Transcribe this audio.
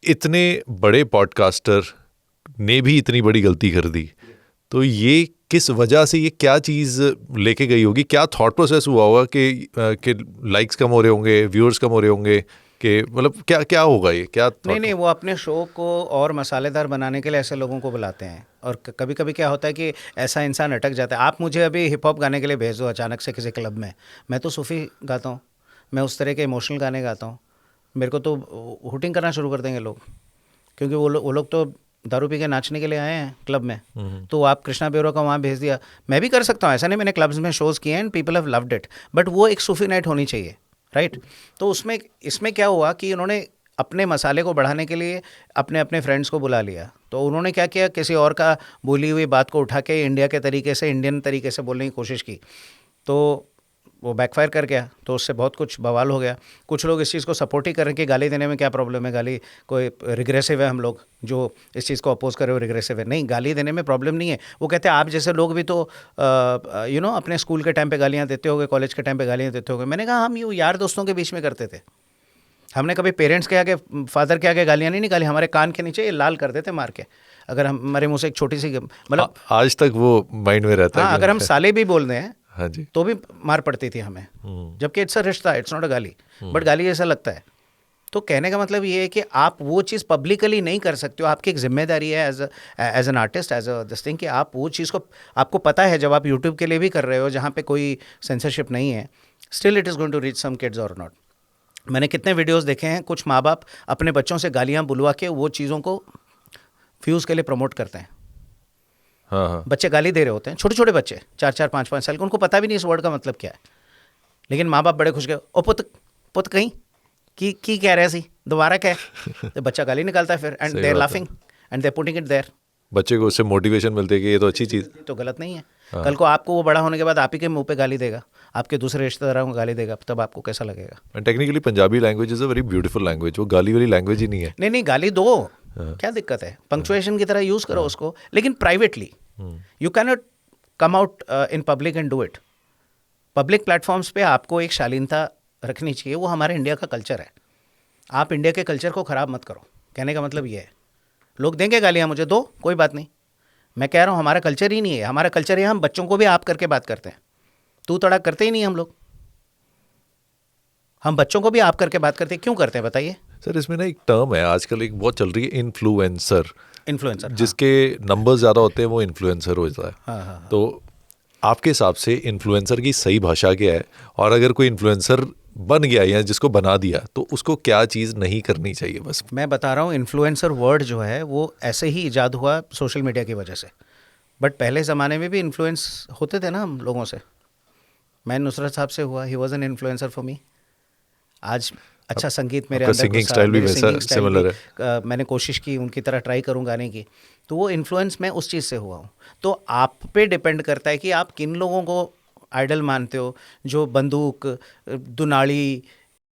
इतने बड़े पॉडकास्टर ने भी इतनी बड़ी गलती कर दी, तो ये किस वजह से, ये क्या चीज़ लेके गई होगी, क्या थॉट प्रोसेस हुआ होगा कि लाइक्स कम हो रहे होंगे, व्यूअर्स कम हो रहे होंगे, कि मतलब क्या क्या होगा, ये क्या नहीं, वो अपने शो को और मसालेदार बनाने के लिए ऐसे लोगों को बुलाते हैं। और कभी कभी क्या होता है कि ऐसा इंसान अटक जाता है। आप मुझे अभी हिप हॉप गाने के लिए भेज दो अचानक से किसी क्लब में, मैं तो सूफ़ी गाता हूँ, मैं उस तरह के इमोशनल गाने गाता हूँ, मेरे को तो हुटिंग करना शुरू कर देंगे लोग, क्योंकि वो लोग तो दारू पी के नाचने के लिए आए हैं क्लब में। तो आप कृष्णा बेरो का वहाँ भेज दिया, मैं भी कर सकता हूँ, ऐसा नहीं, मैंने क्लब्स में शोज़ किए हैं and people have loved it, but वो एक सूफी नाइट होनी चाहिए, राइट? तो उसमें इसमें क्या हुआ कि उन्होंने अपने मसाले को बढ़ाने के लिए अपने अपने फ्रेंड्स को बुला लिया। तो उन्होंने क्या किया, किसी और का बोली हुई बात को उठा के इंडिया के तरीके से, इंडियन तरीके से बोलने की कोशिश की, तो वो बैकफायर कर गया। तो उससे बहुत कुछ बवाल हो गया। कुछ लोग इस चीज़ को सपोर्ट ही करें कि गाली देने में क्या प्रॉब्लम है, गाली कोई रिग्रेसिव है, हम लोग जो इस चीज़ को अपोज करे वो रिग्रेसिव है। नहीं, गाली देने में प्रॉब्लम नहीं है। वो कहते हैं आप जैसे लोग भी तो अपने स्कूल के टाइम पे गालियाँ देते होगे, कॉलेज के टाइम पे गालियाँ देते होगे। मैंने कहा हम यूँ यार दोस्तों के बीच में करते थे, हमने कभी पेरेंट्स के आगे, फादर के आगे गालियाँ नहीं निकाली। हमारे कान के नीचे ये लाल कर देते मार के, अगर हमारे मुँह से एक छोटी सी मतलब आज तक वो माइंड में रहता है। हाँ, अगर हम साले भी बोल दें हाँ जी, तो भी मार पड़ती थी हमें, जबकि इट्स अ रिश्ता, इट्स नॉट अ गाली, बट गाली ऐसा लगता है। तो कहने का मतलब ये है कि आप वो चीज़ पब्लिकली नहीं कर सकते हो, आपकी एक जिम्मेदारी है as an artist, as a this thing, कि आप वो चीज़ को, आपको पता है जब आप यूट्यूब के लिए भी कर रहे हो जहाँ पे कोई सेंसरशिप नहीं है, still it is going to reach some kids और नॉट। मैंने कितने वीडियोस देखे हैं, कुछ माँ बाप अपने बच्चों से गालियाँ बुलवा के वो चीज़ों को फ्यूज़ के लिए प्रमोट करते हैं। हाँ, बच्चे गाली दे रहे होते हैं, छोटे छोटे बच्चे 4-4, 5-5 साल के, उनको पता भी नहीं इस वर्ड का मतलब क्या है, लेकिन माँ बाप बड़े खुश गए, ओ पुत पुत कहीं की कह रहे सी दोबारा क्या है, तो बच्चा गाली निकालता है फिर, and they are laughing and they are putting it there. बच्चे को उससे मोटिवेशन मिलती है कि ये तो अच्छी चीज़, तो गलत नहीं है। कल को आपको वो बड़ा होने के बाद आप ही के मुंह पे गाली देगा, आपके दूसरे रिश्तेदारों को गाली देगा, तब आपको कैसा लगेगा? Technically Punjabi language is a very beautiful language, वो गाली वाली लैंग्वेज ही नहीं है। नहीं, गाली दो, क्या दिक्कत है, पंक्चुएशन की तरह यूज़ करो उसको, लेकिन privately. You can not come out in public and do it. Public platforms पे आपको एक शालीनता रखनी चाहिए, वो हमारे इंडिया का कल्चर है। आप इंडिया के कल्चर को ख़राब मत करो, कहने का मतलब ये है। लोग देंगे गालियाँ मुझे, दो, कोई बात नहीं, मैं कह रहा हूँ हमारा कल्चर ही नहीं है। हमारा कल्चर है हम बच्चों को भी आप करके बात करते हैं, तू तड़ाक करते ही नहीं हम लोग, हम बच्चों को भी आप करके बात करते हैं, क्यों करते हैं बताइए? सर इसमें ना एक टर्म है आजकल एक बहुत चल रही है, इन्फ्लुएंसर। इन्फ्लुएंसर, जिसके नंबर्स ज़्यादा होते हैं वो इन्फ्लुएंसर हो जाता है। हाँ। तो आपके हिसाब से इन्फ्लुएंसर की सही भाषा क्या है, और अगर कोई इन्फ्लुएंसर बन गया या जिसको बना दिया तो उसको क्या चीज़ नहीं करनी चाहिए? बस मैं बता रहा हूँ, इन्फ्लुएंसर वर्ड जो है वो ऐसे ही इजाद हुआ सोशल मीडिया की वजह से, बट पहले ज़माने में भी इन्फ्लुएंस होते थे ना हम लोगों से। मैं नुसरत साहब से हुआ, he was an influencer for me. आज अच्छा संगीत मेरे अंदर सिंगिंग घुसा, स्टाइल भी मेरी वैसा सिंगिंग स्टाइल सिमिलर भी है। मैंने कोशिश की उनकी तरह ट्राई करूँ गाने की, तो वो इन्फ्लुएंस मैं उस चीज़ से हुआ हूँ। तो आप पे डिपेंड करता है कि आप किन लोगों को आइडल मानते हो, जो बंदूक, दुनाड़ी,